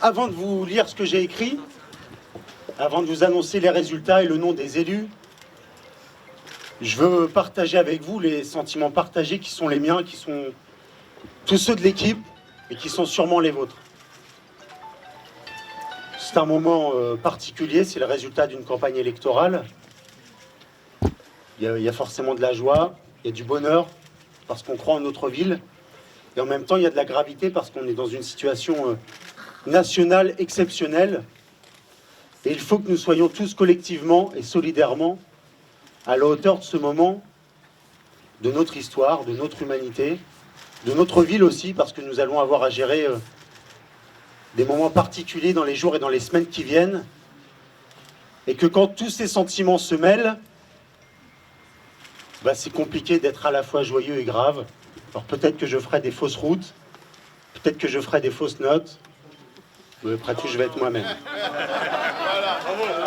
Avant de vous lire ce que j'ai écrit, avant de vous annoncer les résultats et le nom des élus, je veux partager avec vous les sentiments partagés qui sont les miens, qui sont tous ceux de l'équipe et qui sont sûrement les vôtres. C'est un moment particulier, c'est le résultat d'une campagne électorale. Il y a forcément de la joie, il y a du bonheur, parce qu'on croit en notre ville. Et en même temps, il y a de la gravité, parce qu'on est dans une situation nationale exceptionnelle. Et il faut que nous soyons tous collectivement et solidairement à la hauteur de ce moment, de notre histoire, de notre humanité, de notre ville aussi, parce que nous allons avoir à gérer des moments particuliers dans les jours et dans les semaines qui viennent. Et que quand tous ces sentiments se mêlent, c'est compliqué d'être à la fois joyeux et grave. Alors peut-être que je ferai des fausses routes, peut-être que je ferai des fausses notes, mais après tout, je vais être moi-même.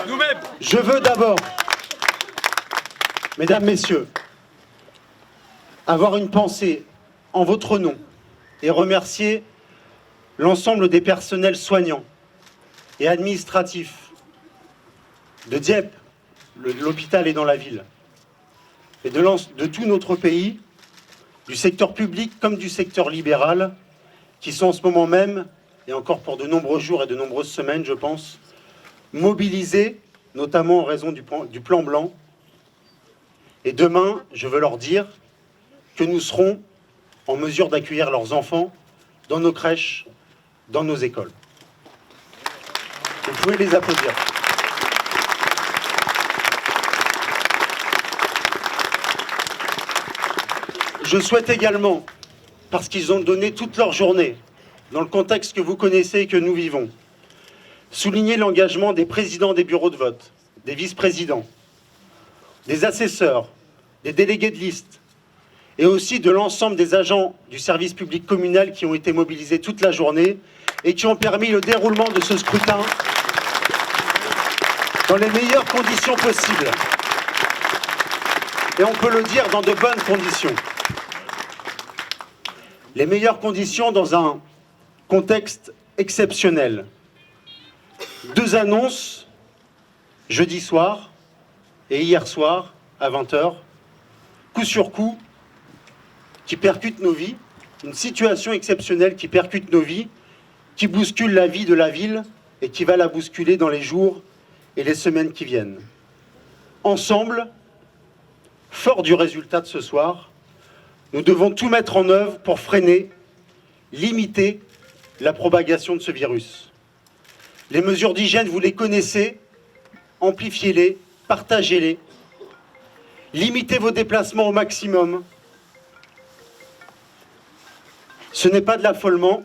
Nous-mêmes. Je veux d'abord, mesdames, messieurs, avoir une pensée en votre nom et remercier l'ensemble des personnels soignants et administratifs de Dieppe, l'hôpital est dans la ville, et de tout notre pays, du secteur public comme du secteur libéral, qui sont en ce moment même, et encore pour de nombreux jours et de nombreuses semaines, je pense, mobilisés, notamment en raison du plan blanc. Et demain, je veux leur dire que nous serons en mesure d'accueillir leurs enfants dans nos crèches, dans nos écoles. Vous pouvez les applaudir. Je souhaite également, parce qu'ils ont donné toute leur journée, dans le contexte que vous connaissez et que nous vivons, souligner l'engagement des présidents des bureaux de vote, des vice-présidents, des assesseurs, des délégués de liste, et aussi de l'ensemble des agents du service public communal qui ont été mobilisés toute la journée et qui ont permis le déroulement de ce scrutin dans les meilleures conditions possibles. Et on peut le dire dans de bonnes conditions. Les meilleures conditions dans un contexte exceptionnel. 2 annonces, jeudi soir et hier soir à 20h, coup sur coup, qui percutent nos vies, une situation exceptionnelle qui percute nos vies, qui bouscule la vie de la ville et qui va la bousculer dans les jours et les semaines qui viennent. Ensemble, fort du résultat de ce soir, nous devons tout mettre en œuvre pour freiner, limiter la propagation de ce virus. Les mesures d'hygiène, vous les connaissez, amplifiez-les, partagez-les, limitez vos déplacements au maximum. Ce n'est pas de l'affolement,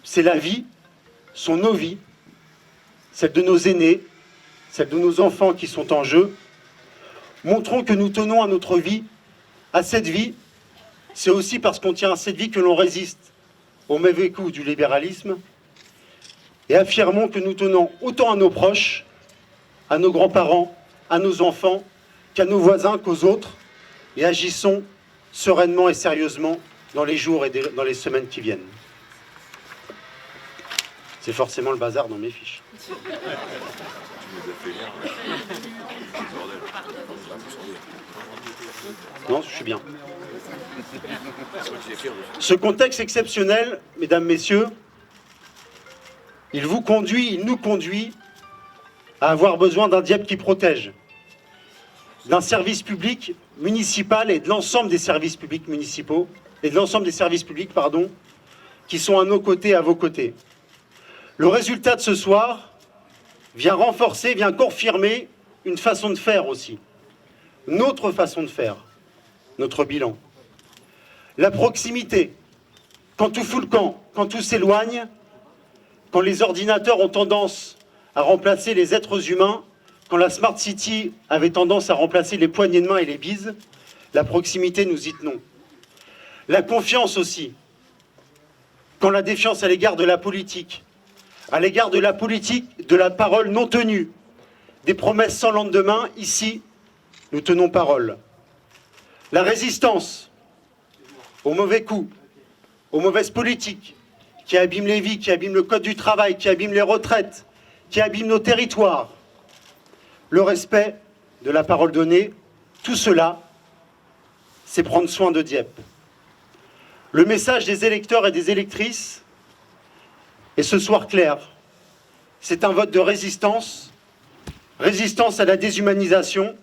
c'est la vie, sont nos vies, celle de nos aînés, celle de nos enfants qui sont en jeu. Montrons que nous tenons à notre vie, à cette vie. C'est aussi parce qu'on tient à cette vie que l'on résiste au mauvais coup du libéralisme. Et affirmons que nous tenons autant à nos proches, à nos grands-parents, à nos enfants, qu'à nos voisins, qu'aux autres, et agissons sereinement et sérieusement dans les jours et dans les semaines qui viennent. C'est forcément le bazar dans mes fiches. Non, je suis bien. Ce contexte exceptionnel, mesdames, messieurs, il nous conduit à avoir besoin d'un Dieppe qui protège, d'un service public municipal et de l'ensemble des services publics municipaux, et de l'ensemble des services publics, qui sont à nos côtés, à vos côtés. Le résultat de ce soir vient renforcer, vient confirmer une façon de faire aussi. Notre façon de faire, notre bilan. La proximité, quand tout fout le camp, quand tout s'éloigne, quand les ordinateurs ont tendance à remplacer les êtres humains, quand la Smart City avait tendance à remplacer les poignées de main et les bises, la proximité, nous y tenons. La confiance aussi, quand la défiance à l'égard de la politique, de la parole non tenue, des promesses sans lendemain, ici, nous tenons parole. La résistance aux mauvais coups, aux mauvaises politiques qui abîment les vies, qui abîment le code du travail, qui abîment les retraites, qui abîment nos territoires. Le respect de la parole donnée, tout cela, c'est prendre soin de Dieppe. Le message des électeurs et des électrices est ce soir clair. C'est un vote de résistance, résistance à la déshumanisation,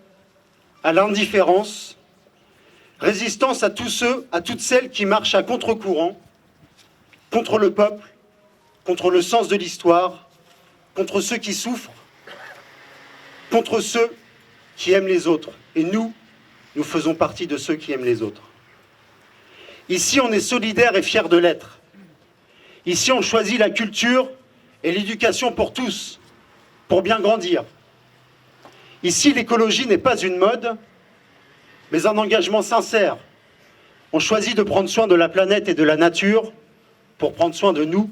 à l'indifférence, résistance à tous ceux, à toutes celles qui marchent à contre-courant, contre le peuple, contre le sens de l'histoire, contre ceux qui souffrent, contre ceux qui aiment les autres. Et nous faisons partie de ceux qui aiment les autres. Ici, on est solidaires et fiers de l'être. Ici, on choisit la culture et l'éducation pour tous, pour bien grandir. Ici, l'écologie n'est pas une mode, mais un engagement sincère. On choisit de prendre soin de la planète et de la nature pour prendre soin de nous,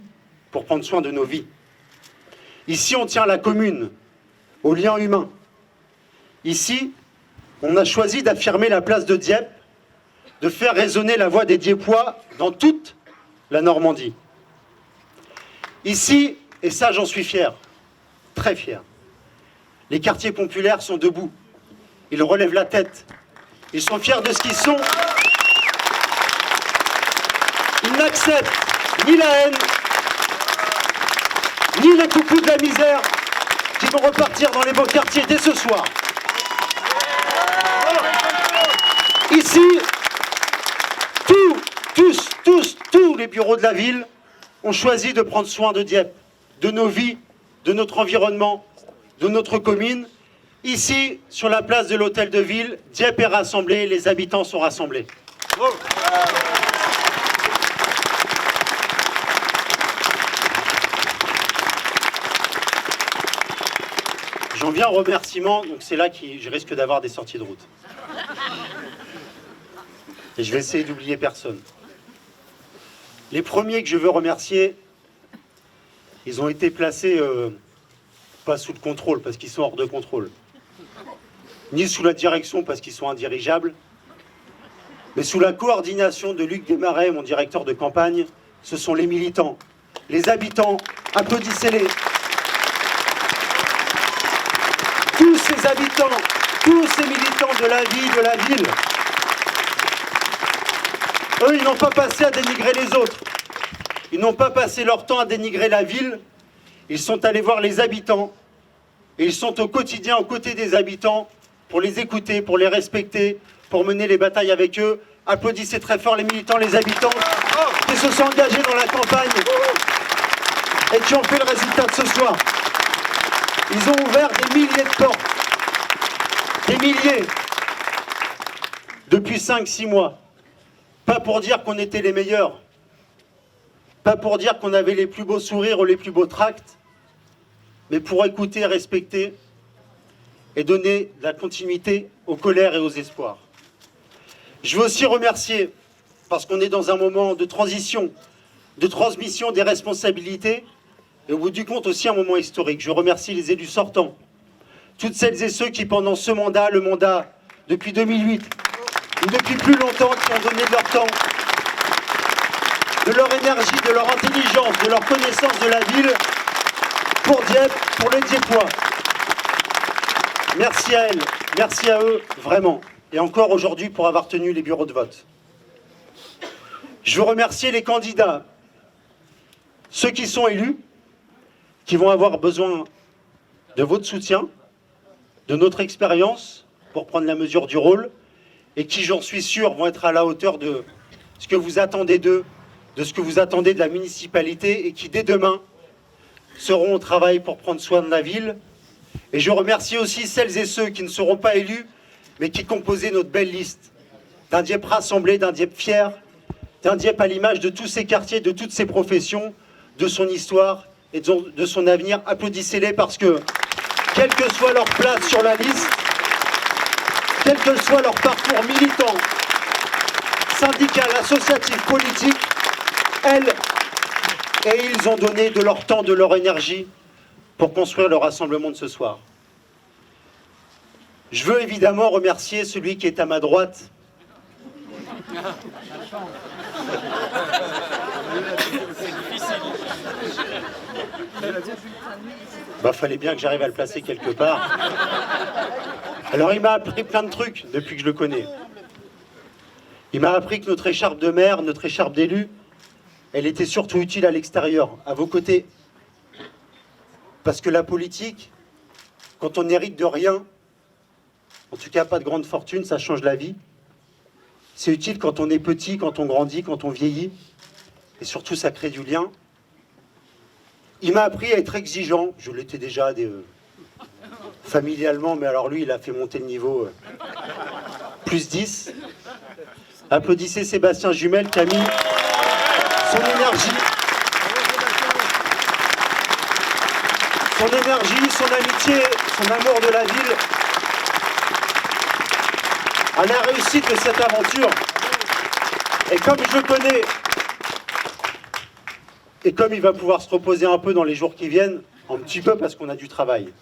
pour prendre soin de nos vies. Ici, on tient la commune, aux liens humains. Ici, on a choisi d'affirmer la place de Dieppe, de faire résonner la voix des Dieppois dans toute la Normandie. Ici, et ça j'en suis fier, très fier, les quartiers populaires sont debout, ils relèvent la tête, ils sont fiers de ce qu'ils sont, ils n'acceptent ni la haine, ni les coucous de la misère qui vont repartir dans les beaux quartiers dès ce soir. Ici, tous les bureaux de la ville ont choisi de prendre soin de Dieppe, de nos vies, de notre environnement, de notre commune. Ici, sur la place de l'hôtel de ville, Dieppe est rassemblé, les habitants sont rassemblés. J'en viens au remerciement, donc c'est là que je risque d'avoir des sorties de route. Et je vais essayer d'oublier personne. Les premiers que je veux remercier, ils ont été placés pas sous le contrôle, parce qu'ils sont hors de contrôle, ni sous la direction, parce qu'ils sont indirigeables, mais sous la coordination de Luc Desmarais, mon directeur de campagne. Ce sont les militants, les habitants, applaudissez-les. Tous ces habitants, tous ces militants de la vie, de la ville, eux, ils n'ont pas passé à dénigrer les autres. Ils n'ont pas passé leur temps à dénigrer la ville. Ils sont allés voir les habitants. Et ils sont au quotidien aux côtés des habitants pour les écouter, pour les respecter, pour mener les batailles avec eux. Applaudissez très fort les militants, les habitants qui se sont engagés dans la campagne et qui ont fait le résultat de ce soir. Ils ont ouvert des milliers de portes. Des milliers. Depuis 5-6 mois. Pas pour dire qu'on était les meilleurs, pas pour dire qu'on avait les plus beaux sourires ou les plus beaux tracts, mais pour écouter, respecter et donner de la continuité aux colères et aux espoirs. Je veux aussi remercier, parce qu'on est dans un moment de transition, de transmission des responsabilités, et au bout du compte aussi un moment historique. Je remercie les élus sortants, toutes celles et ceux qui pendant ce mandat, le mandat depuis 2008, ou depuis plus longtemps, qui ont donné de leur temps, de leur énergie, de leur intelligence, de leur connaissance de la ville, pour Dieppe, pour les Dieppois. Merci à elles, merci à eux, vraiment. Et encore aujourd'hui pour avoir tenu les bureaux de vote. Je veux remercier les candidats, ceux qui sont élus, qui vont avoir besoin de votre soutien, de notre expérience, pour prendre la mesure du rôle, et qui, j'en suis sûr, vont être à la hauteur de ce que vous attendez d'eux, de ce que vous attendez de la municipalité, et qui, dès demain, seront au travail pour prendre soin de la ville. Et je remercie aussi celles et ceux qui ne seront pas élus, mais qui composaient notre belle liste, d'un Dieppe rassemblé, d'un Dieppe fier, d'un Dieppe à l'image de tous ces quartiers, de toutes ces professions, de son histoire et de son avenir. Applaudissez-les parce que, quelle que soit leur place sur la liste, quel que soit leur parcours militant, syndical, associatif, politique, elles et ils ont donné de leur temps, de leur énergie pour construire le rassemblement de ce soir. Je veux évidemment remercier celui qui est à ma droite. Bah, fallait bien que j'arrive à le placer quelque part. Alors, il m'a appris plein de trucs depuis que je le connais. Il m'a appris que notre écharpe de maire, notre écharpe d'élu, elle était surtout utile à l'extérieur, à vos côtés. Parce que la politique, quand on n'hérite de rien, en tout cas pas de grande fortune, ça change la vie. C'est utile quand on est petit, quand on grandit, quand on vieillit. Et surtout, ça crée du lien. Il m'a appris à être exigeant. Je l'étais déjà familialement, mais alors lui, il a fait monter le niveau plus 10. Applaudissez Sébastien Jumel qui a mis son énergie, son amitié, son amour de la ville à la réussite de cette aventure. Et comme je le connais, et comme il va pouvoir se reposer un peu dans les jours qui viennent, un petit peu parce qu'on a du travail,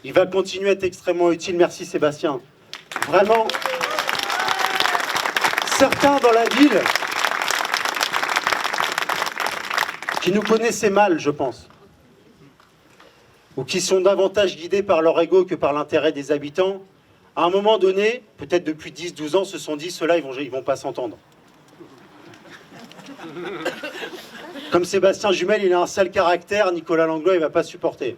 il va continuer à être extrêmement utile. Merci Sébastien. Vraiment, certains dans la ville qui nous connaissaient mal, je pense, ou qui sont davantage guidés par leur ego que par l'intérêt des habitants, à un moment donné, peut-être depuis 10-12 ans, se sont dit, ceux-là, ils vont pas s'entendre. Comme Sébastien Jumel, il a un sale caractère, Nicolas Langlois, il va pas supporter.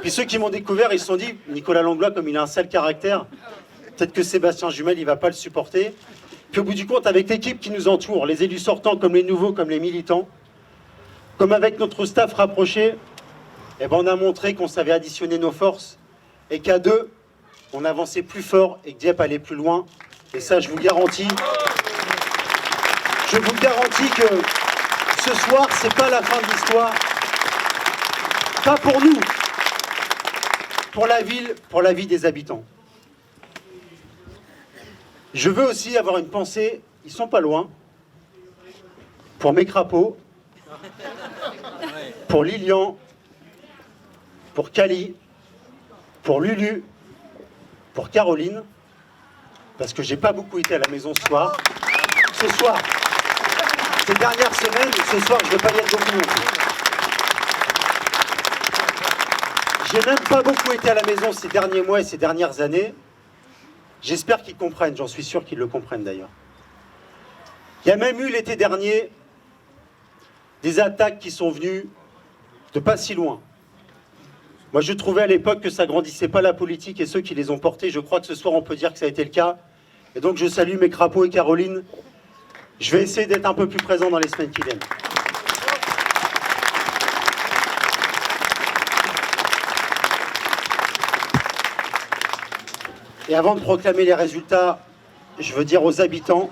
Puis ceux qui m'ont découvert, ils se sont dit, Nicolas Langlois, comme il a un sale caractère, peut-être que Sébastien Jumel, il va pas le supporter. Puis au bout du compte, avec l'équipe qui nous entoure, les élus sortants comme les nouveaux, comme les militants, comme avec notre staff rapproché, eh ben on a montré qu'on savait additionner nos forces et qu'à deux, on avançait plus fort et que Dieppe allait plus loin. Et ça, je vous garantis. Je vous garantis que ce soir, c'est pas la fin de l'histoire. Pas pour nous. Pour la ville, pour la vie des habitants. Je veux aussi avoir une pensée, ils sont pas loin, pour mes crapauds, pour Lilian, pour Cali, pour Lulu, pour Caroline, parce que j'ai pas beaucoup été à la maison ce soir. Ce soir, ces dernières semaines, ce soir, je ne vais pas y être beaucoup non plus. J'ai même pas beaucoup été à la maison ces derniers mois et ces dernières années. J'espère qu'ils comprennent, j'en suis sûr qu'ils le comprennent d'ailleurs. Il y a même eu l'été dernier des attaques qui sont venues de pas si loin. Moi, je trouvais à l'époque que ça grandissait pas la politique et ceux qui les ont portés. Je crois que ce soir, on peut dire que ça a été le cas. Et donc, je salue mes crapauds et Caroline. Je vais essayer d'être un peu plus présent dans les semaines qui viennent. Et avant de proclamer les résultats, je veux dire aux habitants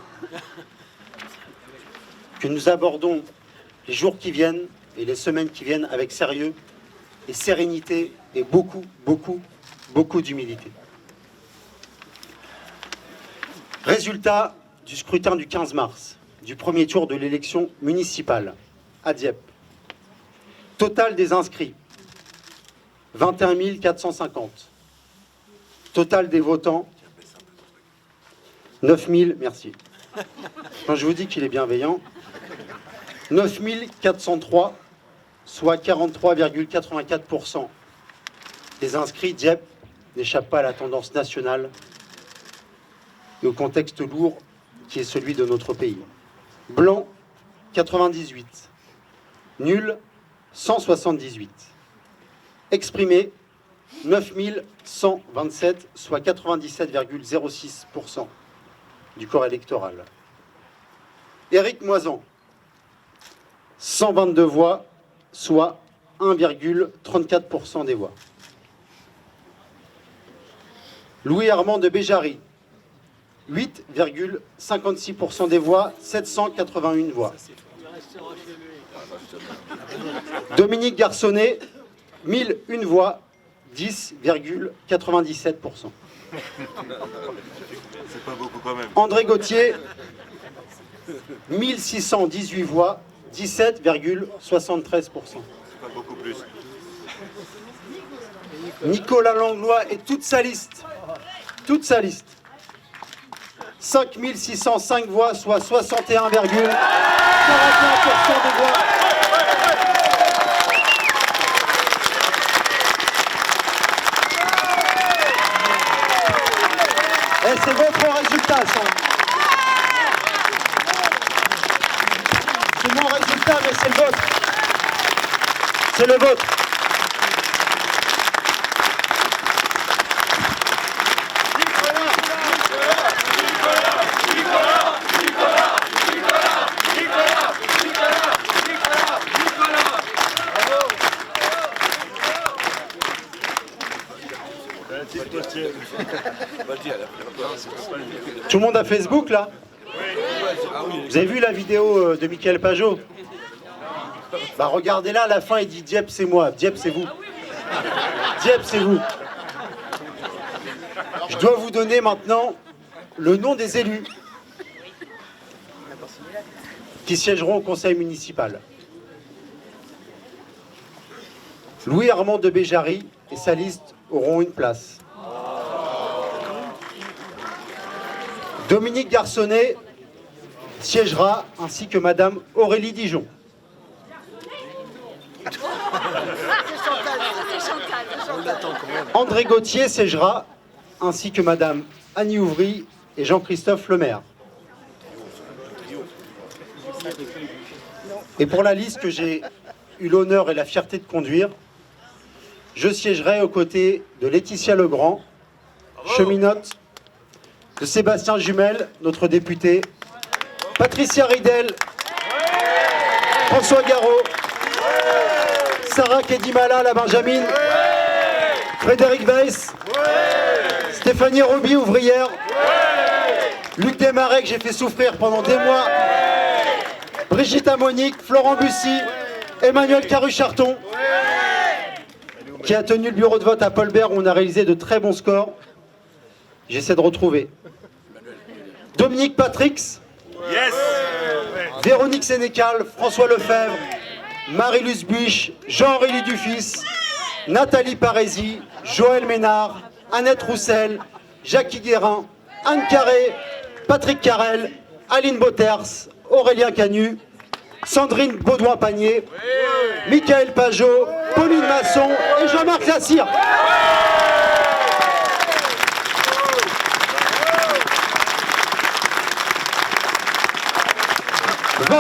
que nous abordons les jours qui viennent et les semaines qui viennent avec sérieux et sérénité et beaucoup d'humilité. Résultat du scrutin du 15 mars, du premier tour de l'élection municipale à Dieppe. Total des inscrits, 21 450. Total des votants, 9 000, merci. Quand je vous dis qu'il est bienveillant, 9 403, soit 43,84% des inscrits. Dieppe n'échappe pas à la tendance nationale et au contexte lourd qui est celui de notre pays. Blanc, 98. Nul, 178. Exprimé, 9 127, soit 97,06% du corps électoral. Éric Moisan, 122 voix, soit 1,34% des voix. Louis-Armand de Béjary, 8,56% des voix, 781 voix. Dominique Garçonnet, 1001 voix, 10,97%. C'est pas beaucoup quand même. André Gauthier, 1618 voix, 17,73%. C'est pas beaucoup plus. Nicolas Langlois et toute sa liste, 5605 voix, soit 61,41% des voix. c'est votre résultat, ça. C'est mon résultat, mais c'est le vôtre. C'est le vôtre. Tout le monde a Facebook, là? Vous avez vu la vidéo de Mickaël Pajot? Bah regardez-la, à la fin il dit Dieppe c'est moi, Dieppe c'est vous. Dieppe c'est vous. Je dois vous donner maintenant le nom des élus qui siégeront au conseil municipal. Louis Armand de Béjary et sa liste auront une place. Dominique Garçonnet siégera, ainsi que Madame Aurélie Dijon. André Gauthier siégera, ainsi que Madame Annie Ouvry et Jean-Christophe Lemaire. Et pour la liste que j'ai eu l'honneur et la fierté de conduire, je siégerai aux côtés de Laetitia Legrand, cheminote, de Sébastien Jumel, notre député, Patricia Ridel, François Garot, Sarah Kedimala, la Benjamine, Frédéric Weiss, Stéphanie Roby, ouvrière, Luc Desmarais, que j'ai fait souffrir pendant des mois, Brigitte Amonique, Florent Bussy, Emmanuel Carucharton, qui a tenu le bureau de vote à Paulbert où on a réalisé de très bons scores. J'essaie de retrouver. Dominique Patrix, Yes. Véronique Sénécal, François Lefebvre, Marie-Luce Buich, Jean-Aurélie Dufis, Nathalie Parési, Joël Ménard, Annette Roussel, Jackie Guérin, Anne Carré, Patrick Carrel, Aline Botters, Aurélien Canu, Sandrine Baudouin-Panier, Mickaël Pajot, Pauline Masson et Jean-Marc Lassire. «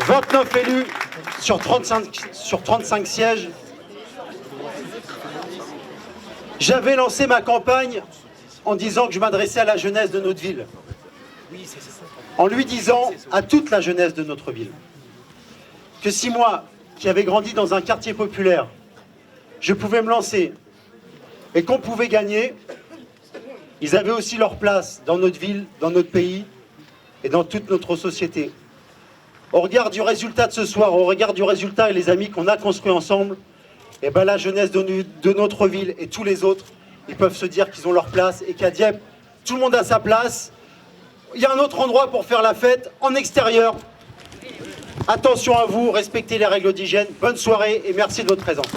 29 élus sur 35 sièges. J'avais lancé ma campagne en disant que je m'adressais à la jeunesse de notre ville. En lui disant à toute la jeunesse de notre ville que si moi, qui avais grandi dans un quartier populaire, je pouvais me lancer et qu'on pouvait gagner, ils avaient aussi leur place dans notre ville, dans notre pays et dans toute notre société. Au regard du résultat de ce soir, au regard du résultat et les amis qu'on a construits ensemble, et ben la jeunesse de notre ville et tous les autres, ils peuvent se dire qu'ils ont leur place et qu'à Dieppe, tout le monde a sa place. Il y a un autre endroit pour faire la fête, en extérieur. Attention à vous, respectez les règles d'hygiène. Bonne soirée et merci de votre présence.